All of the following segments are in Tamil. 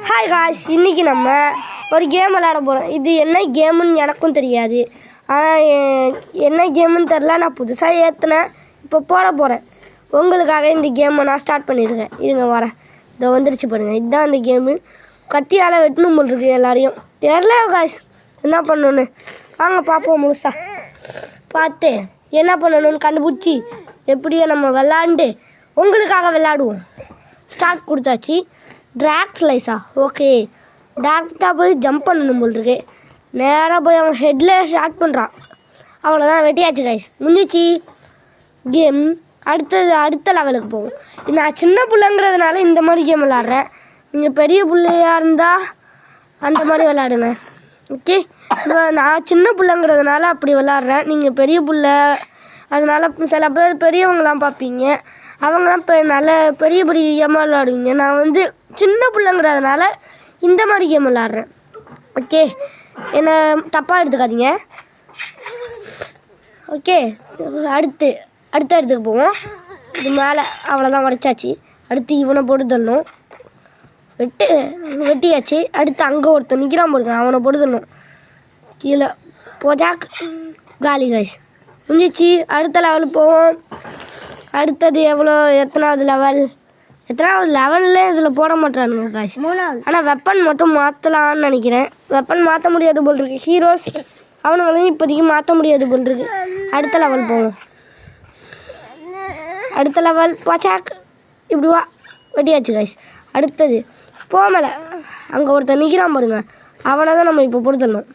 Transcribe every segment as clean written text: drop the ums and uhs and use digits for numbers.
ஹாய் காய்ஸ், இன்றைக்கி நம்ம ஒரு கேம் விளையாட போகிறோம். இது என்ன கேமுன்னு எனக்கும் தெரியாது. ஆனால் என்ன கேமுன்னு தெரில. நான் புதுசாக ஏற்றினேன், இப்போ போட போகிறேன். உங்களுக்காக இந்த கேமை நான் ஸ்டார்ட் பண்ணியிருக்கேன். இருங்க வரேன். இதை வந்துருச்சு பாருங்கள். இதுதான் அந்த கேமு. கத்தியால் வெட்டணும் போல் இருக்குது எல்லாரையும். தெரில காய்ஸ் என்ன பண்ணணுன்னு. வாங்க பார்ப்போம். முழுசா பார்த்து என்ன பண்ணணும்னு கண்டுபிடிச்சி எப்படியோ நம்ம விளாண்டு உங்களுக்காக விளாடுவோம். ஸ்டார்ட் கொடுத்தாச்சு. ட்ராக் ஸ்லைஸா? ஓகே. டேரெக்டாக போய் ஜம்ப் பண்ணணும் போல் இருக்கு. நேராக போய் அவன் ஹெட்டில் ஸ்டார்ட் பண்ணுறான். அவ்வளோதான், வெட்டியாச்சு கைஸ், முடிஞ்சிச்சு கேம். அடுத்த லெவலுக்கு போகும். நான் சின்ன பிள்ளைங்கிறதுனால இந்த மாதிரி கேம் விளாட்றேன். நீங்கள் பெரிய பிள்ளையாக இருந்தால் அந்த மாதிரி விளாடுங்க. ஓகே, நான் சின்ன பிள்ளைங்கிறதுனால அப்படி விளாட்றேன். நீங்கள் பெரிய பிள்ளை, அதனால் சில பேர் பெரியவங்களாம் பார்ப்பீங்க, அவங்களாம் இப்போ நல்ல பெரிய கேமாக விளாடுவீங்க. நான் சின்ன பிள்ளைங்கிறதுனால இந்த மாதிரி கேம் விளாட்றேன். ஓகே, என்னை தப்பாக எடுத்துக்காதீங்க. ஓகே, அடுத்த இடத்துக்கு போவோம். இது மேலே அவ்வளோதான், உடைச்சாச்சு. அடுத்து இவனை போட்டு தரணும். வெட்டியாச்சு. அடுத்து அங்கே ஒருத்தன் நிற்கிறான் போடுங்க, அவனை போட்டு தரணும். கீழே போஜாக் காலி கைஸ், முடிஞ்சிச்சு. அடுத்த லெவலுக்கு போவோம். அடுத்தது எத்தனாவது லெவலில் இதில் போட மாட்டானுங்க காய்ஸ். ஆனால் வெப்பன் மட்டும் மாற்றலான்னு நினைக்கிறேன். வெப்பன் மாற்ற முடியாது போல் இருக்கு. ஹீரோஸ் அவனுங்களையும் இப்போதைக்கு மாற்ற முடியாது போல் இருக்கு. அடுத்த லெவல் போவோம். அடுத்த லெவல் பச்சாக், இப்படி வா, வெட்டியாச்சு காய்ஸ். அடுத்தது போமலை, அங்கே ஒருத்தர் நிற்கிறான் பாருங்க, அவனை தான் நம்ம இப்போ பொறுத்தணும்.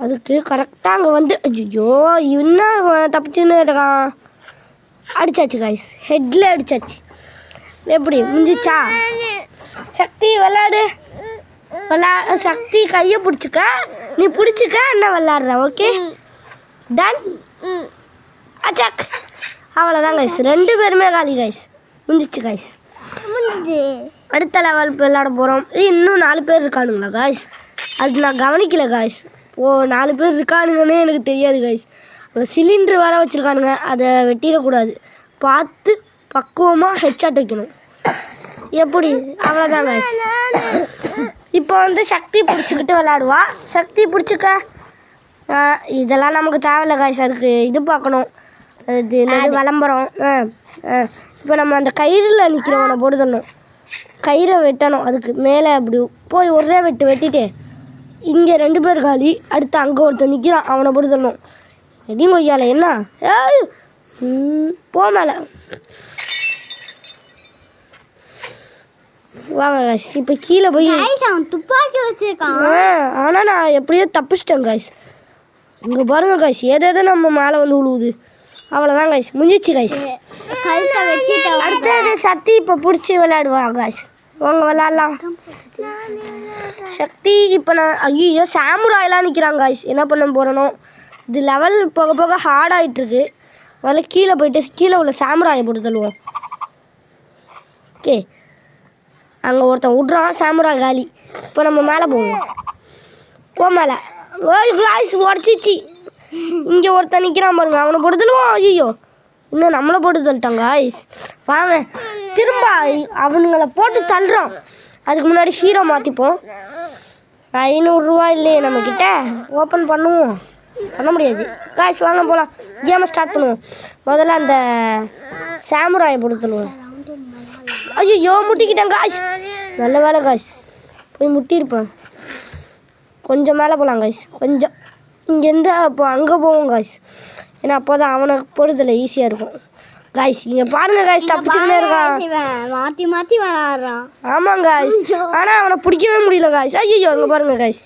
அதுக்கு கரெக்டாக அங்கே ஐயோ இன்னும் தப்பிச்சுன்னு இருக்கான். அடித்தாச்சு காய்ஸ், ஹெட்டில் அடித்தாச்சு. எப்படி முடிஞ்சிச்சா? சக்தி விளாடு. சக்தி கையை பிடிச்சிக்க, நீ பிடிச்சிக்க, என்ன விளாட்ற? Okay done. அச்சாக், அவ்வளோதான் கைஸ், 2 பேருமே காலி கைஸ், முடிஞ்சிச்சு கைஸ். அடுத்த லெவல் விளாட போகிறோம். இன்னும் 4 பேர் இருக்கானுங்களா காய்ஸ்? அது நான் கவனிக்கல காய்ஸ். 4 பேர் இருக்கானுங்கன்னே எனக்கு தெரியாது கைஸ். சிலிண்டர் வேறு வச்சுருக்கானுங்க, அதை வெட்டிடக்கூடாது. பார்த்து பக்குவமாக ஹெட்ஷாட் வைக்கணும். எப்படி? அவ்வளோதான் கைஸ். இப்போ சக்தி பிடிச்சிக்கிட்டு விளாடுவா. சக்தி பிடிச்சிக்க. இதெல்லாம் நமக்கு தேவையில்ல கைஸ். அதுக்கு இது பார்க்கணும், அது விளம்பரம். இப்போ நம்ம அந்த கயிறில் நிற்கிறவனை போடுதணும். கயிறை வெட்டணும். அதுக்கு மேலே அப்படி போய் ஒரே வெட்டிட்டு இங்கே 2 பேர் காலி. அடுத்து அங்கே ஒருத்தர் நிற்கிறான், அவனை போடுதணும். எடி மொய்யால என்ன போ மேலே வாங்க காய்ஸ். இப்போ கீழே போய் துப்பாக்கி வச்சிருக்கான். ஆனால் நான் எப்படியோ தப்பிச்சிட்டேன் காய்ஸ். இங்கே பாருங்க காய்ஸ், ஏதோ நம்ம மேலே விழுவுது. அவ்வளோதான் காய்ஸ், முடிஞ்சிச்சு காய்ஸ். அடுத்தது சக்தி இப்போ பிடிச்சி விளையாடுவாங்க காய்ஸ். வாங்க விளாட்லாம். சக்தி இப்போ நான் ஐயோ சாமுராயெலாம் நிற்கிறாங்க காய்ஸ். என்ன பண்ண போகிறனோ, இது லெவல் போக போக ஹார்ட் ஆகிட்டுருக்கு. முதல்ல கீழே போயிட்டு கீழே உள்ள சாமுராயை போட்டு தள்ளுவோம். ஓகே, அங்கே ஒருத்தன் விட்றான், சாமுராய் காலி. இப்போ நம்ம மேலே போவோம். மேலே ஓய் காய்ஸ், உடச்சிச்சு. இங்கே ஒருத்தன் நிற்கிறான் பாருங்க, அவனை போட்டு தள்ளுவோம். ஐயோ இன்னும் நம்மளை போட்டு தள்ளிட்டாங்க காய்ஸ். வாங்க திரும்ப அவனுங்களை போட்டு தள்ளுறோம். அதுக்கு முன்னாடி ஹீரோ மாற்றிப்போம். 500 ரூபா இல்லையே நம்மக்கிட்ட, ஓப்பன் பண்ணுவோம். பண்ண முடியாது காய்ஸ். வாங்க போகலாம், கேமை ஸ்டார்ட் பண்ணுவோம். முதல்ல அந்த சாமுராயை போட்டு தள்ளுவோம். ஐயோ முட்டிக்கிட்டேன் காய்ஸ். நல்ல வேலை காய்ஸ், போய் முட்டியிருப்பேன். கொஞ்சம் மேலே போகலாம் காய்ஸ், கொஞ்சம் இங்கேருந்து அப்போ அங்கே போவோம் காய்ஸ். ஏன்னா அப்போ தான் அவனை போடுறதுல ஈஸியாக இருக்கும் காய்ஸ். இங்கே பாருங்க காய்ஸ், தப்பிச்சுக்கிட்டே இருக்கான். மாற்றி விளாட்றான். ஆமாம் காய்ஸ், ஆனால் அவனை பிடிக்கவே முடியல காய்ஸ். ஐயோ அங்கே பாருங்க காய்ஸ்,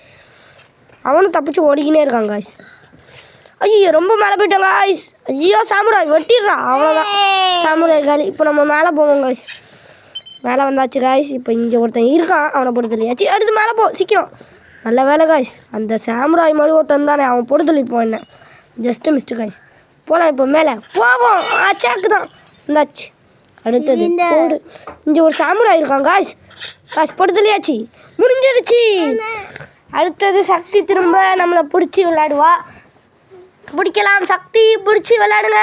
அவனும் தப்பிச்சு ஓடிக்கினே இருக்கான் காய்ஸ். ஐயோ ரொம்ப மேலே போயிட்டான் காய்ஸ். ஐயோ சாமுராய் வெட்டிடுறான். அவ்வளோதான், சாமுராய் காலி. இப்போ நம்ம மேலே போவோம் காய்ஸ். மேலே வந்தாச்சு காய்ஸ். இப்போ இங்கே ஒருத்தன் இருக்கான், அவனை போட்டு தள்ளியாச்சு. அடுத்து மேலே போ சீக்கிரம். நல்ல வேலை காய்ஸ், அந்த சாமுராய் மாதிரி ஒருத்தன் தானே, அவன் போட்டு தள்ளிப்போம். என்ன ஜஸ்ட்டு மிஸ்டு காய்ஸ். போகலாம் இப்போ மேலே போவோம். அச்சாக்கு தான் வந்தாச்சு. அடுத்தது போடு. இங்கே ஒரு சாமுராய் இருக்கான் காய்ஸ். காய்ஸ் போட்டு தள்ளியாச்சு, முடிஞ்சிருச்சு. அடுத்தது சக்தி திரும்ப நம்மளை பிடிச்சி விளையாடுவா. பிடிக்கலாம் சக்தி, பிடிச்சி விளையாடுங்க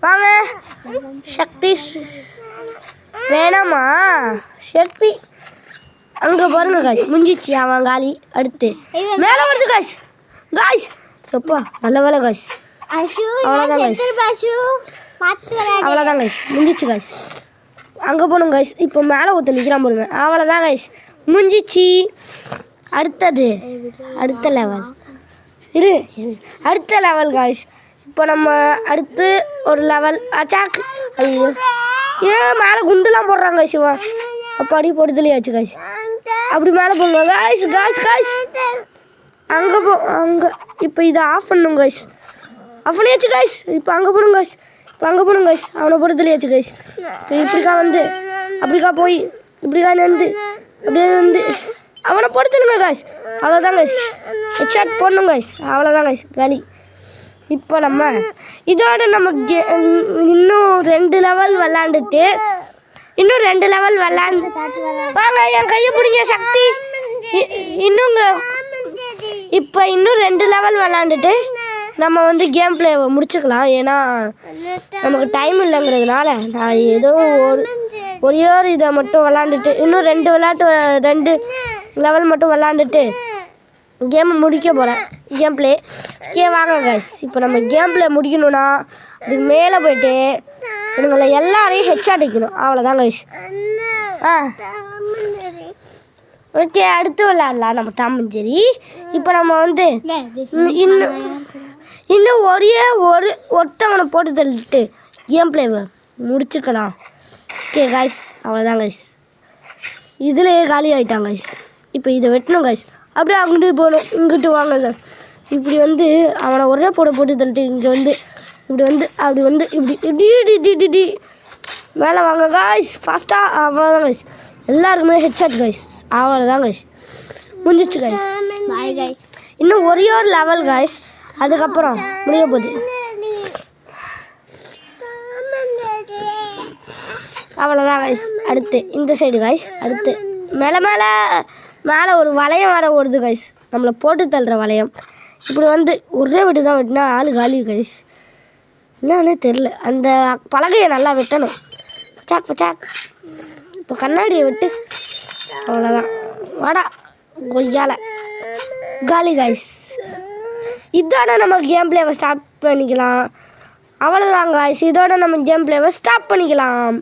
வாங்க. சக்தி வேணாமா? சக்தி அங்கே பாருங்க காய்ஸ் முடிஞ்சிச்சு அவன் காலி. அடுத்து மேலே வருது காய்ஸ். காய்ஸ் எப்பா நல்ல வேலை காய்ஸ். அவ்வளோதான் காய்ஸ். அவ்வளோதான் காய்ஸ் முடிஞ்சிச்சு காய்ஸ். அங்கே போகணும் காய்ஸ். இப்போ மேலே ஒருத்தர் நிற்கிறான் பாருங்க. அவ்வளோதான் காய்ஸ் முடிஞ்சிச்சு. அடுத்தது அடுத்த லெவல் அடுத்த லெவல் காய்ஸ். இப்போ நம்ம அடுத்து ஒரு லெவல் அச்சாக். ஐயோ ஏன் மேலே குண்டுலாம் போடுறாங்க காய்ஸ். சிவா அப்போ அடி போடுதலையாச்சு காய்ஸ். அப்படி மேலே போடுங்க காய்ஸ். காய்ஸ் காய்ஸ் அங்கே அங்கே இப்போ இதை ஆஃப் பண்ணுங்க காய்ஸ். ஆஃப் பண்ணியாச்சு காய்ஸ். இப்போ அங்கே போடுங்க காய்ஸ். இப்போ அங்கே போடுங்க காய்ஸ். அவனை பொறுத்தலையாச்சு காய்ஸ். இப்படிக்கா வந்து அப்படிக்கா போய் இப்படிக்கா வந்து அப்படியே வந்து அவனை பொறுத்தலுங்க காய்ஸ். அவ்வளோதான் காய்ஸ். ஹெட்ஷாட் போடணும் காய்ஸ். அவ்வளோதான் காய்ஸ் காலி. இப்போ நம்ம இதோட நம்ம இன்னும் 2 லெவல் விளாண்டுட்டு வாங்க என் கையை பிடிங்க சக்தி. இப்போ இன்னும் 2 லெவல் விளாண்டுட்டு நம்ம வந்து கேம் பிளேவை முடிச்சுக்கலாம். ஏன்னா நமக்கு டைம் இல்லைங்கிறதுனால நான் ஏதோ ஒரே ஒரு இதை மட்டும் விளாண்டுட்டு இன்னும் 2 லெவல் மட்டும் விளாண்டுட்டு கேமை முடிக்க போகிறேன். கேம் பிளே வாங்க கைஸ். இப்போ நம்ம கேம் பிளே முடிக்கணும்னா அதுக்கு மேலே போயிட்டு இவங்களை எல்லாரையும் ஹெட்ஷாட் வைக்கணும். அவ்வளோதான் கைஸ். ஓகே அடுத்து விளாட்லாம் நம்ம டாம் அண்ட் ஜெர்ரி. இப்போ நம்ம வந்து இன்னும் ஒருத்தவனை போட்டு தள்ளிட்டு கேம் பிளேவை முடிச்சுக்கலாம். ஓகே கைஸ் அவ்வளோதான் கைஸ். இதுலேயே காலி ஆகிட்டாங்க கைஸ். இப்போ இதை வெட்டணும் கைஸ். அப்படியே அங்கிட்டு போகணும். இங்கிட்டு வாங்க சார். இப்படி வந்து அவனை ஒரே போட்டு தள்ளிட்டு இங்கே வந்து இப்படி வந்து அப்படி வந்து இப்படி மேலே வாங்க காய்ஸ் ஃபாஸ்ட்டாக. அவ்வளோதான் கைஸ். எல்லாருக்குமே ஹெட்ஷாட் கைஸ். அவ்வளோதான் கைஸ் முடிஞ்சிச்சு கைஸ். Bye guys. இன்னும் ஒரே ஒரு லெவல் கைஸ். அதுக்கப்புறம் முடிய போகுது. அவ்வளோதான் கைஸ். அடுத்து இந்த சைடு கைஸ். அடுத்து மேலே ஒரு வளையம் வர ஓடுது கைஸ். நம்மளை போட்டு தள்ளுற வளையம். இப்படி வந்து ஒரே வெட்டு தான் வெட்டினா ஆளு காலி கைஸ். என்னன்னு தெரில. அந்த பலகையை நல்லா வெட்டணும். பச்சாக் இப்போ கண்ணாடியை விட்டு அவ்வளோதான். வாடா கொய்யால காலி கைஸ். இதோட நம்ம கேம் பிளேவை ஸ்டார்ட் பண்ணிக்கலாம். அவ்வளோதான் கைஸ். இதோட நம்ம கேம் பிளேவை ஸ்டாப் பண்ணிக்கலாம்.